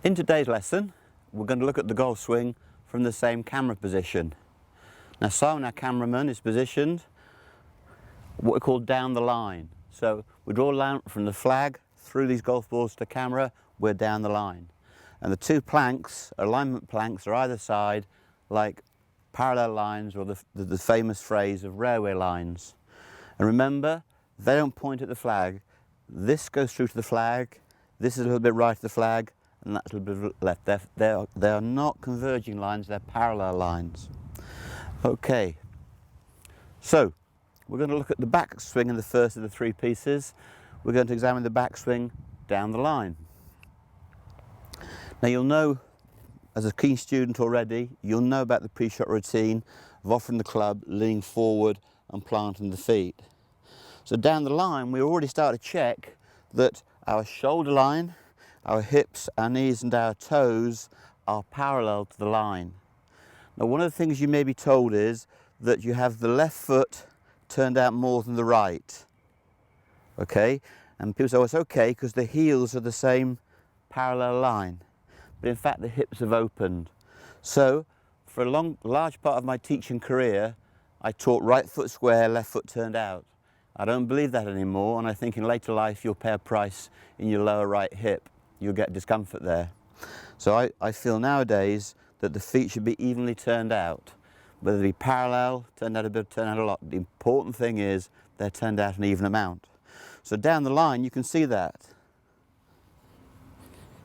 In today's lesson, we're going to look at the golf swing from the same camera position. Now Simon, our cameraman, is positioned what we call down the line. So we draw a line from the flag through these golf balls to the camera, we're down the line. And the two planks, alignment planks, are either side like parallel lines, or the famous phrase of railway lines. And remember, they don't point at the flag. This goes through to the flag, this is a little bit right of the flag, and that's a little bit left. They are not converging lines, they're parallel lines. Okay, so we're going to look at the backswing in the first of the three pieces. We're going to examine the backswing down the line. Now you'll know, as a keen student already, you'll know about the pre-shot routine of offering the club, leaning forward and planting the feet. So down the line, we already start to check that our shoulder line, our hips, our knees and our toes are parallel to the line. Now one of the things you may be told is that you have the left foot turned out more than the right. Okay, and people say, oh, it's okay because the heels are the same parallel line. But in fact the hips have opened. So for a large part of my teaching career, I taught right foot square, left foot turned out. I don't believe that anymore, and I think in later life you'll pay a price in your lower right hip. You'll get discomfort there. So I feel nowadays that the feet should be evenly turned out. Whether they be parallel, turned out a bit, turned out a lot. The important thing is they're turned out an even amount. So down the line you can see that.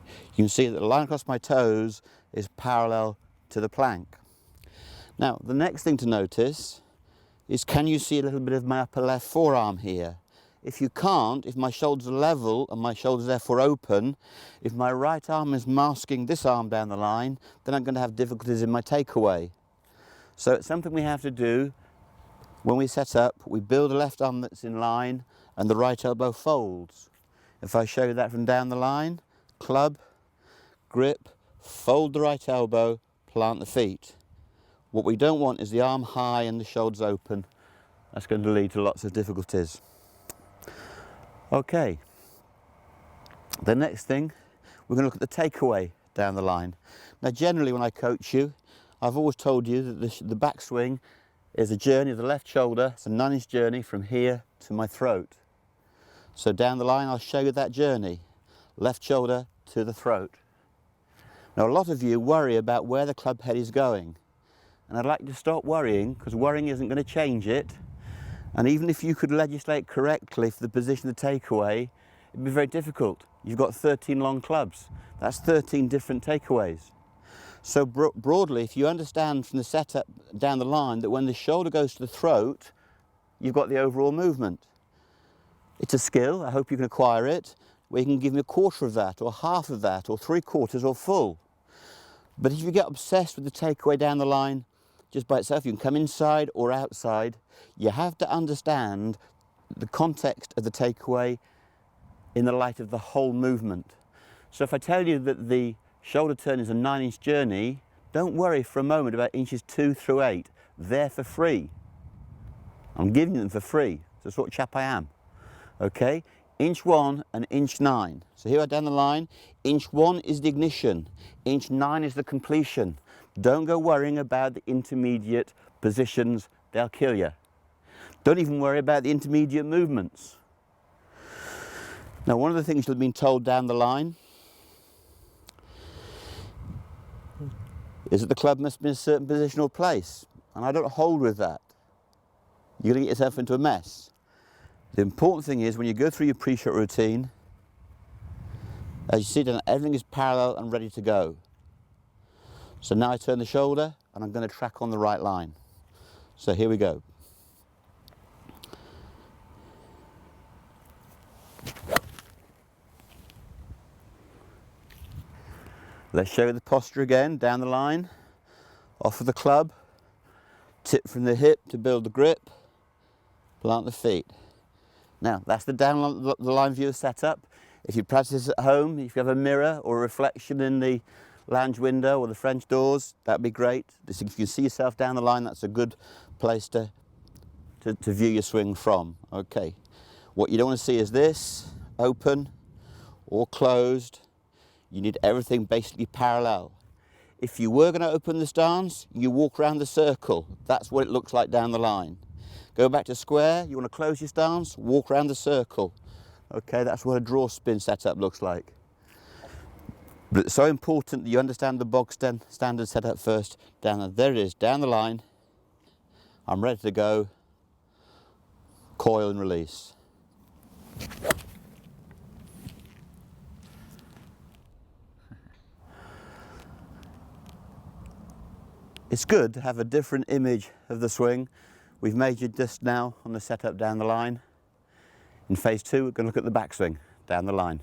You can see that the line across my toes is parallel to the plank. Now the next thing to notice is, can you see a little bit of my upper left forearm here? If you can't, if my shoulders are level and my shoulders therefore open, if my right arm is masking this arm down the line, then I'm going to have difficulties in my takeaway. So it's something we have to do when we set up. We build a left arm that's in line and the right elbow folds. If I show you that from down the line, club, grip, fold the right elbow, plant the feet. What we don't want is the arm high and the shoulders open. That's going to lead to lots of difficulties. Okay, the next thing, we're going to look at the takeaway down the line. Now generally when I coach you, I've always told you that the backswing is a journey of the left shoulder. It's a 9-inch journey from here to my throat. So down the line I'll show you that journey, left shoulder to the throat. Now a lot of you worry about where the club head is going. And I'd like you to stop worrying, because worrying isn't going to change it. And even if you could legislate correctly for the position of the takeaway, it'd be very difficult. You've got 13 long clubs. That's 13 different takeaways. So broadly, if you understand from the setup down the line that when the shoulder goes to the throat, you've got the overall movement. It's a skill, I hope you can acquire it, where you can give me a quarter of that, or half of that, or 3/4 or full. But if you get obsessed with the takeaway down the line, just by itself, you can come inside or outside. You have to understand the context of the takeaway in the light of the whole movement. So if I tell you that the shoulder turn is a 9-inch journey, don't worry for a moment about inches 2 through 8. They're for free. I'm giving them for free. That's what chap I am. Okay? Inch 1 and inch 9. So here down the line, inch 1 is the ignition, inch 9 is the completion. Don't go worrying about the intermediate positions, they'll kill you. Don't even worry about the intermediate movements. Now one of the things you've been told down the line is that the club must be in a certain position or place, and I don't hold with that. You're going to get yourself into a mess. The important thing is when you go through your pre-shot routine, as you see down, everything is parallel and ready to go. So now I turn the shoulder and I'm going to track on the right line. So here we go. Let's show you the posture again, down the line, off of the club, tip from the hip to build the grip, plant the feet. Now that's the down the line view setup. If you practice at home, if you have a mirror or a reflection in the lounge window or the French doors, that'd be great. If you can see yourself down the line, that's a good place to view your swing from. Okay. What you don't want to see is this, open or closed. You need everything basically parallel. If you were going to open the stance, you walk around the circle. That's what it looks like down the line. Go back to square, you want to close your stance, walk around the circle. Okay, that's what a draw spin setup looks like. But it's so important that you understand the bog standard setup first. There it is, down the line. I'm ready to go. Coil and release. It's good to have a different image of the swing. We've measured this now on the setup down the line. In phase 2, we're going to look at the backswing down the line.